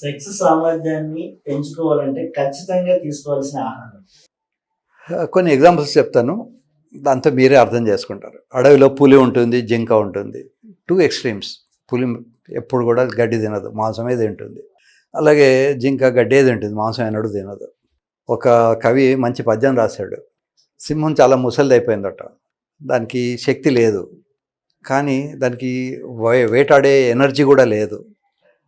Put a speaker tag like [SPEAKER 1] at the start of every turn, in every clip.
[SPEAKER 1] Sex సామర్థ్యాన్ని పెంచుకోవాలంటే ఖచ్చితంగా తీసుకోవాల్సిన ఆహారం.
[SPEAKER 2] కొన్ని ఎగ్జాంపుల్స్ చెప్తాను, దాంతో మీరే అర్థం చేసుకుంటారు. అడవిలో పులి ఉంటుంది, జింక ఉంటుంది, టూ ఎక్స్ట్రీమ్స్. పులి ఎప్పుడు కూడా గడ్డి తినదు, మాంసమే తింటుంది. అలాగే జింక గడ్డే తింటుంది, మాంసం ఎన్నడూ తినదు. ఒక కవి మంచి పద్యం రాశాడు. సింహం చాలా ముసలిది అయిపోయిందట, దానికి శక్తి లేదు, కానీ దానికి వేటాడే ఎనర్జీ కూడా లేదు.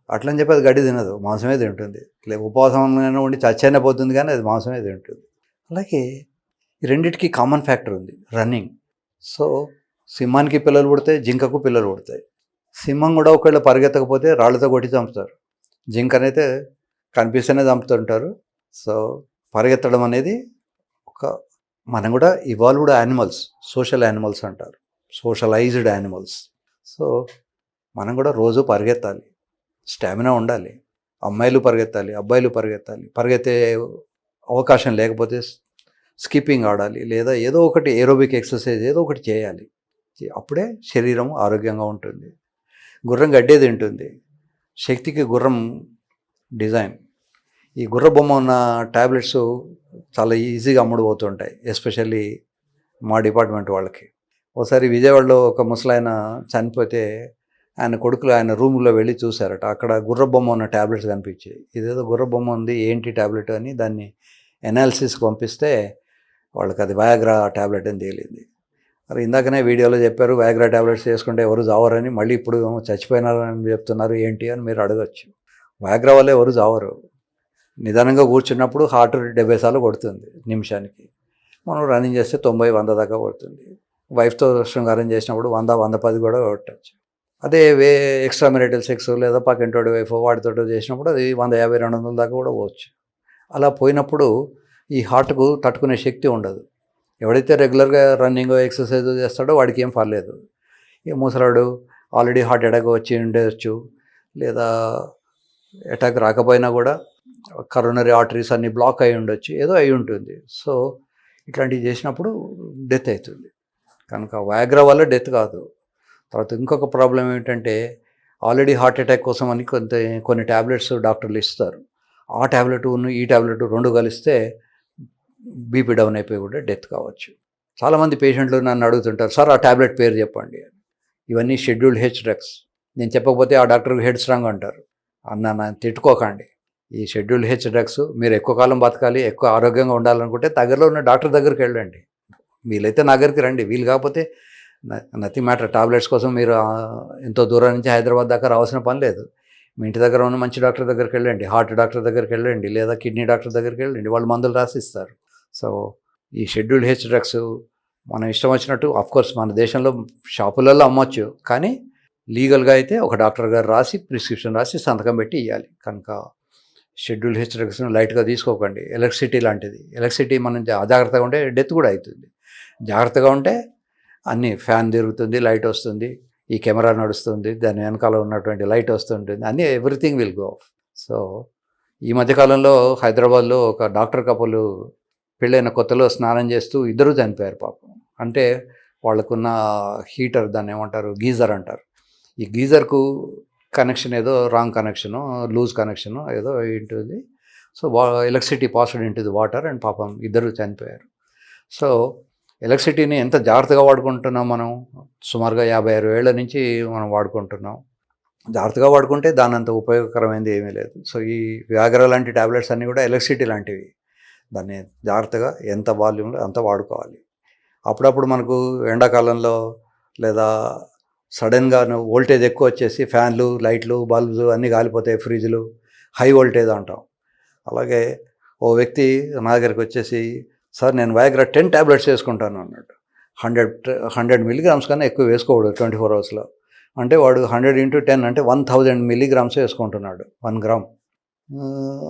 [SPEAKER 2] అట్లని చెప్పి అది గడ్డి తినదు, మాంసమే తింటుంది. ఉపవాసంగానే ఉండి చచ్చైనా పోతుంది, కానీ అది మాంసమే తింటుంది. అలాగే ఈ రెండింటికి కామన్ ఫ్యాక్టర్ ఉంది, రన్నింగ్. సో సింహానికి పిల్లలు పుడతాయి, జింకకు పిల్లలు పుడతాయి. సింహం కూడా ఒకవేళ పరిగెత్తకపోతే రాళ్ళతో కొట్టి చంపుతారు, జింకనైతే కనిపిస్తేనే చంపుతుంటారు. సో పరిగెత్తడం అనేది ఒక, మనం కూడా ఇవాల్వ్డ్ యానిమల్స్, సోషల్ యానిమల్స్ అంటారు, సోషలైజ్డ్ యానిమల్స్. సో మనం కూడా రోజు పరిగెత్తాలి, స్టామినా ఉండాలి. అమ్మాయిలు పరిగెత్తాలి, అబ్బాయిలు పరిగెత్తాలి. పరిగెత్తే అవకాశం లేకపోతే స్కిప్పింగ్ ఆడాలి, లేదా ఏదో ఒకటి ఏరోబిక్ ఎక్సర్సైజ్ ఏదో ఒకటి చేయాలి. అప్పుడే శరీరం ఆరోగ్యంగా ఉంటుంది. గుర్రం గడ్డే తింటుంది. శక్తికి గుర్రం డిజైన్. ఈ గుర్ర బొమ్మ ఉన్న ట్యాబ్లెట్స్ చాలా ఈజీగా అమ్ముడు పోతుంటాయి, ఎస్పెషల్లీ మా డిపార్ట్మెంట్ వాళ్ళకి. ఒకసారి విజయవాడలో ఒక ముసలాయన చనిపోతే ఆయన కొడుకులు ఆయన రూమ్లో వెళ్ళి చూశారట. అక్కడ గుర్ర బొమ్మ ఉన్న ట్యాబ్లెట్స్ కనిపించాయి. ఇదేదో గుర్ర బొమ్మ ఉంది, ఏంటి ట్యాబ్లెట్ అని దాన్ని ఎనాలిసిస్కి పంపిస్తే వాళ్ళకి అది వయాగ్రా ట్యాబ్లెట్ అని తేలింది. మరి ఇందాకనే వీడియోలో చెప్పారు వయాగ్రా ట్యాబ్లెట్స్ వేసుకుంటే ఎవరు చావరని, మళ్ళీ ఇప్పుడు చచ్చిపోయినారని చెప్తున్నారు ఏంటి అని మీరు అడగచ్చు. వయాగ్రా వల్ల ఎవరు చావరు. నిదానంగా కూర్చున్నప్పుడు హార్ట్ 70 సార్లు కొడుతుంది నిమిషానికి. మనం రన్నింగ్ చేస్తే 90-100 దాకా కొడుతుంది. వైఫ్తో శృంగారం చేసినప్పుడు 100-110 కూడా కొట్టచ్చు. అదే ఎక్స్ట్రా మెరిటల్ సెక్స్ లేదా పక్కింటోడి వైఫ్ వాడితో చేసినప్పుడు అది 150-200 దాకా కూడా పోవచ్చు. అలా పోయినప్పుడు ఈ హార్ట్కు తట్టుకునే శక్తి ఉండదు. ఎవడైతే రెగ్యులర్గా రన్నింగ్ ఎక్సర్సైజ్ చేస్తాడో వాడికి ఏం పర్లేదు. ఈ ముసలాడు ఆల్రెడీ హార్ట్ అటాక్ వచ్చి ఉండవచ్చు, లేదా అటాక్ రాకపోయినా కూడా కరోనరీ ఆర్టరీస్ అన్నీ బ్లాక్ అయి ఉండొచ్చు, ఏదో అయి ఉంటుంది. సో ఇట్లాంటివి చేసినప్పుడు డెత్ అవుతుంది. కనుక వయాగ్రా వల్ల డెత్ కాదు. తర్వాత ఇంకొక ప్రాబ్లం ఏమిటంటే, ఆల్రెడీ హార్ట్ అటాక్ కోసం అని కొన్ని ట్యాబ్లెట్స్ డాక్టర్లు ఇస్తారు. ఆ ట్యాబ్లెట్ ఈ ట్యాబ్లెట్ 2 కలిస్తే బీపీ డౌన్ అయిపోయి కూడా డెత్ కావచ్చు. చాలామంది పేషెంట్లు నన్ను అడుగుతుంటారు, సార్ ఆ ట్యాబ్లెట్ పేరు చెప్పండి అని. ఇవన్నీ షెడ్యూల్డ్ హెచ్ డ్రగ్స్. నేను చెప్పకపోతే ఆ డాక్టర్కి హెడ్ స్ట్రాంగ్ అంటారు. నన్ను తిట్టుకోకండి. ఈ షెడ్యూల్డ్ హెచ్ డ్రగ్స్, మీరు ఎక్కువ కాలం బతకాలి, ఎక్కువ ఆరోగ్యంగా ఉండాలనుకుంటే దగ్గరలో ఉన్న డాక్టర్ దగ్గరికి వెళ్ళండి. వీలైతే నా దగ్గరికి రండి, వీలు కాకపోతే నథింగ్ మ్యాటర్. టాబ్లెట్స్ కోసం మీరు ఎంతో దూరం నుంచి హైదరాబాద్ దాకా రావాల్సిన పని లేదు. మీ ఇంటి దగ్గర ఉన్న మంచి డాక్టర్ దగ్గరికి వెళ్ళండి, హార్ట్ డాక్టర్ దగ్గరికి వెళ్ళండి, లేదా కిడ్నీ డాక్టర్ దగ్గరికి వెళ్ళండి, వాళ్ళు మందులు రాసిస్తారు. సో ఈ షెడ్యూల్డ్ హెచ్ డ్రగ్స్ మనం ఇష్టం వచ్చినట్టు ఆఫ్కోర్స్ మన దేశంలో షాపులలో అమ్మొచ్చు, కానీ లీగల్గా అయితే ఒక డాక్టర్ గారు రాసి ప్రిస్క్రిప్షన్ రాసి సంతకం పెట్టి ఇవ్వాలి. కనుక షెడ్యూల్డ్ హెచ్ డ్రగ్స్ను లైట్గా తీసుకోకండి. ఎలక్ట్రిసిటీ లాంటిది. ఎలక్ట్రిసిటీ మనం అజాగ్రత్తగా ఉంటే డెత్ కూడా అవుతుంది. జాగ్రత్తగా ఉంటే అన్నీ ఫ్యాన్ తిరుగుతుంది, లైట్ వస్తుంది, ఈ కెమెరా నడుస్తుంది, దాని వెనకాల ఉన్నటువంటి లైట్ వస్తుంటుంది, అన్నీ everything will go of. So ఈ మధ్యకాలంలో హైదరాబాద్లో ఒక డాక్టర్ కపుల్ పెళ్ళైన కొత్తలో స్నానం చేస్తూ ఇద్దరు చనిపోయారు పాపం. అంటే వాళ్ళకున్న హీటర్, దాన్ని ఏమంటారు, గీజర్ అంటారు. ఈ గీజర్కు కనెక్షన్ ఏదో రాంగ్ కనెక్షను, లూజ్ కనెక్షను ఏదో ఉంటుంది. So electricity passed into water and పాపం ఇద్దరు చనిపోయారు. సో ఎలక్ట్రిసిటీని ఎంత జాగ్రత్తగా వాడుకుంటున్నాం మనం, సుమారుగా 56 ఏళ్ల నుంచి మనం వాడుకుంటున్నాం. జాగ్రత్తగా వాడుకుంటే దాని అంత ఉపయోగకరమైనది ఏమీ లేదు. సో ఈ వ్యాగ్రా లాంటి ట్యాబ్లెట్స్ అన్నీ కూడా ఎలక్ట్రిసిటీ లాంటివి. దాన్ని జాగ్రత్తగా ఎంత వాల్యూమ్లో అంత వాడుకోవాలి. అప్పుడప్పుడు మనకు ఎండాకాలంలో లేదా సడన్గా వోల్టేజ్ ఎక్కువ వచ్చేసి ఫ్యాన్లు, లైట్లు, బల్బ్స్ అన్నీ కాలిపోతాయి, ఫ్రిడ్జ్లు, హై వోల్టేజ్ అంటాం. అలాగే ఓ వ్యక్తి నా దగ్గరికి వచ్చేసి, సార్ నేను వయాగ్రా 10 ట్యాబ్లెట్స్ వేసుకుంటాను అన్నాడు. 100 మిల్లీగ్రామ్స్ కన్నా ఎక్కువ వేసుకోకూడదు 24 అవర్స్లో. అంటే వాడు 100 × 10 అంటే 1000 మిల్లీగ్రామ్స్ వేసుకుంటున్నాడు, 1 గ్రామ్.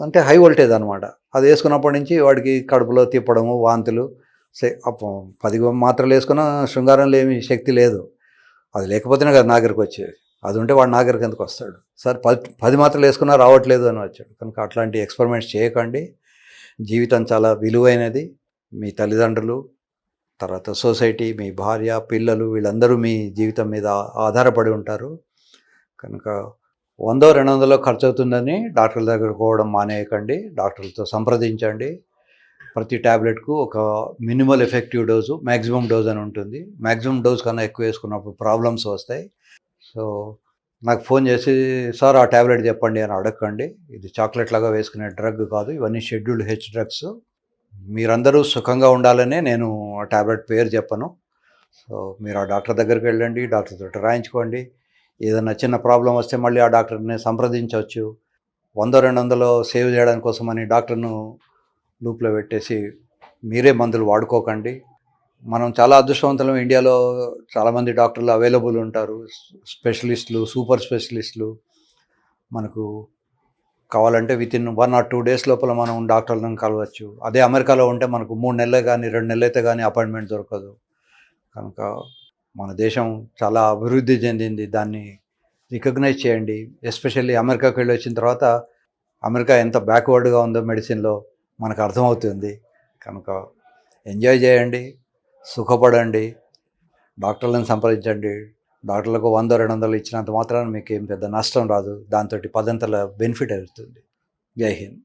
[SPEAKER 2] అంటే హై వోల్టేజ్ అనమాట. అది వేసుకున్నప్పటి నుంచి వాడికి కడుపులో తిప్పడము, వాంతులు. 10 మాత్రలు వేసుకున్న శృంగారంలో ఏమీ శక్తి లేదు. అది లేకపోతేనే కదా నా దగ్గరికి వచ్చేది. అది ఉంటే వాడు నా దగ్గరికి ఎందుకు వస్తాడు? సార్ 10 మాత్రలు వేసుకున్నా రావట్లేదు అని వచ్చాడు. కనుక అట్లాంటి ఎక్స్పెరిమెంట్స్ చేయకండి. జీవితం చాలా విలువైనది. మీ తల్లిదండ్రులు, తర్వాత సొసైటీ, మీ భార్య, పిల్లలు, వీళ్ళందరూ మీ జీవితం మీద ఆధారపడి ఉంటారు. కనుక 100-200 ఖర్చు అవుతుందని డాక్టర్ల దగ్గరకు పోవడం మానేయకండి. డాక్టర్లతో సంప్రదించండి. ప్రతి ట్యాబ్లెట్కు ఒక minimal effective dose, maximum dose అని ఉంటుంది. మ్యాక్సిమం డోస్ కన్నా ఎక్కువ వేసుకున్నప్పుడు ప్రాబ్లమ్స్ వస్తాయి. సో నాకు ఫోన్ చేసి సార్ ఆ ట్యాబ్లెట్ చెప్పండి అని అడగకండి. ఇది చాక్లెట్ లాగా వేసుకునే డ్రగ్ కాదు. ఇవన్నీ షెడ్యూల్డ్ హెచ్ డ్రగ్స్. మీరందరూ సుఖంగా ఉండాలనే నేను ఆ ట్యాబ్లెట్ పేరు చెప్పను. సో మీరు ఆ డాక్టర్ దగ్గరికి వెళ్ళండి, డాక్టర్ తోటి రాయించుకోండి. ఏదైనా చిన్న ప్రాబ్లం వస్తే మళ్ళీ ఆ డాక్టర్ని సంప్రదించవచ్చు. 100-200 సేవ్ చేయడానికి కోసమని డాక్టర్ను లూప్లో పెట్టేసి మీరే మందులు వాడుకోకండి. మనం చాలా అదృష్టవంతులం. ఇండియాలో చాలామంది డాక్టర్లు అవైలబుల్ ఉంటారు. స్పెషలిస్టులు, సూపర్ స్పెషలిస్టులు. మనకు కావాలంటే వితిన్ 1 or 2 days లోపల మనం డాక్టర్లను కలవచ్చు. అదే అమెరికాలో ఉంటే మనకు 3 నెలలే కానీ 2 నెలలైతే కానీ అపాయింట్మెంట్ దొరకదు. కనుక మన దేశం చాలా అభివృద్ధి చెందింది. దాన్ని రికగ్నైజ్ చేయండి. ఎస్పెషల్లీ అమెరికాకి వెళ్ళి వచ్చిన తర్వాత అమెరికా ఎంత బ్యాక్వర్డ్గా ఉందో మెడిసిన్లో మనకు అర్థమవుతుంది. కనుక ఎంజాయ్ చేయండి, సుఖపడండి, డాక్టర్లను సంప్రదించండి. డాక్టర్లకు 100-200 ఇచ్చినంత మాత్రాన మీకు ఏం పెద్ద నష్టం రాదు. దాంతో 10 బెనిఫిట్ అవుతుంది. జై హింద్.